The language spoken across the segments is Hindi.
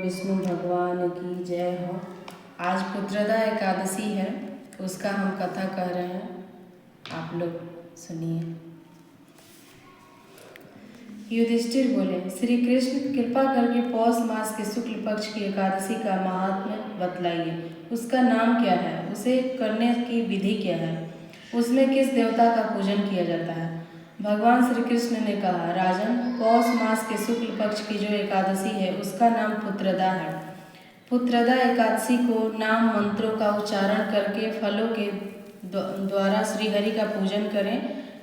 विष्णु भगवान की जय हो। आज पुत्रदा एकादशी है, उसका हम कथा कह रहे हैं, आप लोग सुनिए। युधिष्ठिर बोले, श्री कृष्ण कृपा करके पौष मास के शुक्ल पक्ष की एकादशी का महात्म्य बतलाइए। उसका नाम क्या है, उसे करने की विधि क्या है, उसमें किस देवता का पूजन किया जाता है। भगवान श्री कृष्ण ने कहा, राजन, पौष मास के शुक्ल पक्ष की जो एकादशी है उसका नाम पुत्रदा है। पुत्रदा एकादशी को नाम मंत्रों का उच्चारण करके फलों के द्वारा श्रीहरि का पूजन करें।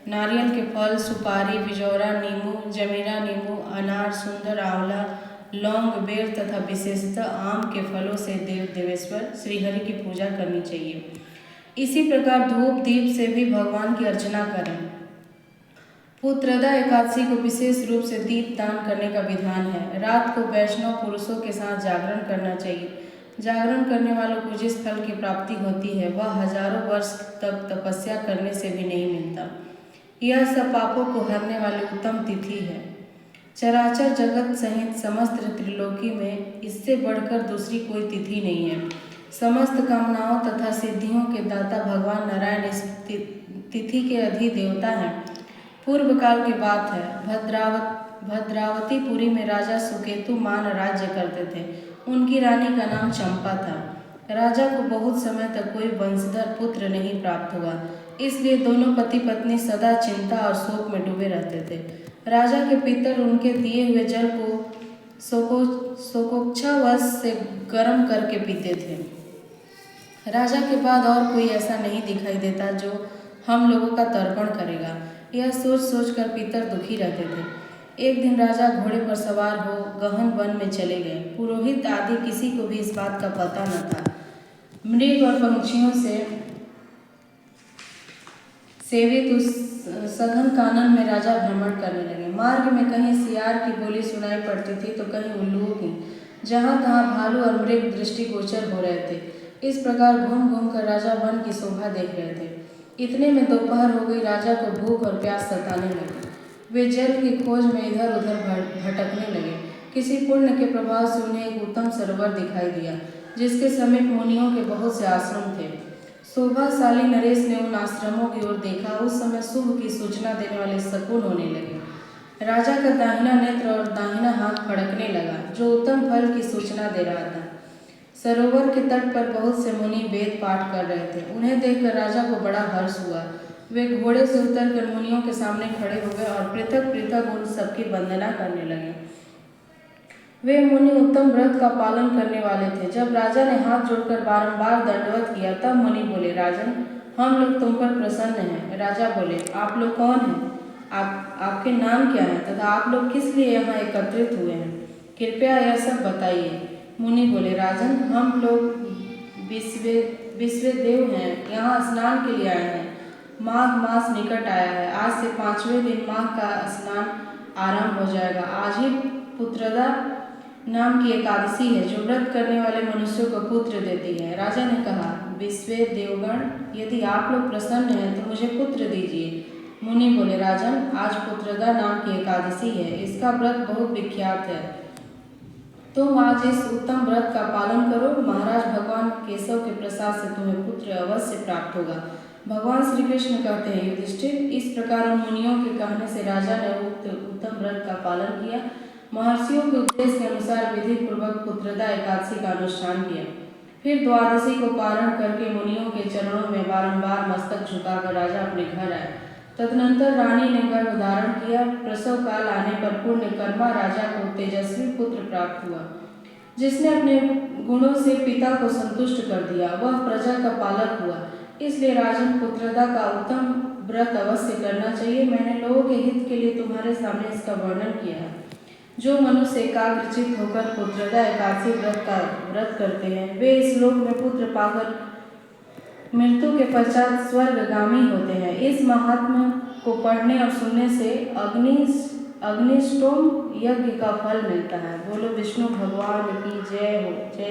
नारियल के फल, सुपारी, बिजौरा, नींबू, जमीरा नींबू, अनार, सुंदर, आंवला, लौंग, बेर तथा विशेषतः आम के फलों से देव देवेश्वर श्रीहरि की पूजा करनी चाहिए। इसी प्रकार धूप दीप से भी भगवान की अर्चना करें। पुत्रदा एकादशी को विशेष रूप से दीप दान करने का विधान है। रात को वैष्णव पुरुषों के साथ जागरण करना चाहिए। जागरण करने वालों को जिस फल की प्राप्ति होती है वह हजारों वर्ष तक तपस्या करने से भी नहीं मिलता। यह सब पापों को हरने वाली उत्तम तिथि है। चराचर जगत सहित समस्त त्रिलोकी में इससे बढ़कर दूसरी कोई तिथि नहीं है। समस्त कामनाओं तथा सिद्धियों के दाता भगवान नारायण इस तिथि के अधिदेवता हैं। पूर्व काल की बात है, भद्रावती पुरी में राजा सुकेतु मान राज्य करते थे। उनकी रानी का नाम चंपा था। राजा को बहुत समय तक कोई वंशधर पुत्र नहीं प्राप्त हुआ, इसलिए दोनों पति पत्नी सदा चिंता और शोक में डूबे रहते थे। राजा के पितर उनके दिए हुए जल को शोकोच्छावश से गर्म करके पीते थे। राजा के बाद और कोई ऐसा नहीं दिखाई देता जो हम लोगों का तर्पण करेगा, यह सोच सोच कर पितर दुखी रहते थे। एक दिन राजा घोड़े पर सवार हो गहन वन में चले गए। पुरोहित आदि किसी को भी इस बात का पता न था। मृग और पंछियों से सेवित उस सघन कानन में राजा भ्रमण करने लगे। मार्ग में कहीं सियार की बोली सुनाई पड़ती थी तो कहीं उल्लुओं की। जहाँ तहाँ भालू और मृग दृष्टिगोचर हो रहे थे। इस प्रकार घूम घूम कर राजा वन की शोभा देख रहे थे। इतने में दोपहर हो गई। राजा को भूख और प्यास सताने लगी। वे जल की खोज में इधर उधर भटकने लगे। किसी पुण्य के प्रभाव से उन्हें एक उत्तम सरोवर दिखाई दिया, जिसके समीप मुनियों के बहुत से आश्रम थे। शोभाशाली नरेश ने उन आश्रमों की ओर देखा। उस समय शुभ की सूचना देने वाले शकुन होने लगे। राजा का दाहिना नेत्र और दाहिना हाथ फड़कने लगा, जो उत्तम फल की सूचना दे रहा था। सरोवर के तट पर बहुत से मुनि वेद पाठ कर रहे थे। उन्हें देखकर राजा को बड़ा हर्ष हुआ। वे घोड़े से उतरकर मुनियों के सामने खड़े हो गए और पृथक पृथक उन सबकी वंदना करने लगे। वे मुनि उत्तम व्रत का पालन करने वाले थे। जब राजा ने हाथ जोड़कर बारंबार दंडवत किया तब मुनि बोले, राजन, हम लोग तुम पर प्रसन्न हैं। राजा बोले, आप लोग कौन हैं? आपके नाम क्या है तथा आप लोग किस लिए यहाँ एकत्रित हुए हैं? कृपया यह सब बताइए। मुनि बोले, राजन, हम लोग विश्वदेव हैं, यहाँ स्नान के लिए आए हैं। माघ मास निकट आया है। आज से 5वें दिन माघ का स्नान आरंभ हो जाएगा। आज ही पुत्रदा नाम की एकादशी है, जो व्रत करने वाले मनुष्यों को पुत्र देती है। राजा ने कहा, विश्वदेवगण, यदि आप लोग प्रसन्न हैं तो मुझे पुत्र दीजिए। मुनि बोले, राजन, आज पुत्रदा नाम की एकादशी है, इसका व्रत बहुत विख्यात है। तुम आज इस उत्तम व्रत का पालन करो। महाराज भगवान केशव के प्रसाद से तुम्हें पुत्र अवश्य प्राप्त होगा। भगवान श्री कृष्ण कहते हैं, युधिष्ठिर, इस प्रकार उन मुनियों के कहने से राजा ने उत्तम व्रत का पालन किया। महर्षियों के उपदेश के अनुसार विधि पूर्वक पुत्रदा एकादशी का अनुष्ठान किया। फिर द्वादशी को पारण करके मुनियों के चरणों में बारंबार मस्तक झुकाकर राजा अपने घर आए। तदनंतर रानी ने गर्भ धारण किया। प्रसव काल आने पर पुण्यकर्मा राजा को तेजस्वी पुत्र प्राप्त हुआ, जिसने अपने गुणों से पिता को संतुष्ट कर दिया। वह प्रजा का पालक हुआ। इसलिए राजन, पुत्रदा का उत्तम व्रत अवश्य करना चाहिए। मैंने लोगों के हित के लिए तुम्हारे सामने इसका वर्णन किया है। जो मनुष्य एकाग्रचित होकर पुत्रदा एकादशी व्रत करते हैं, वे इस लोक में पुत्र पाकर मृत्यु के पश्चात स्वर्गगामी होते हैं। इस महात्म्य को पढ़ने और सुनने से अग्निष्टोम यज्ञ का फल मिलता है। बोलो विष्णु भगवान की जय हो। जय।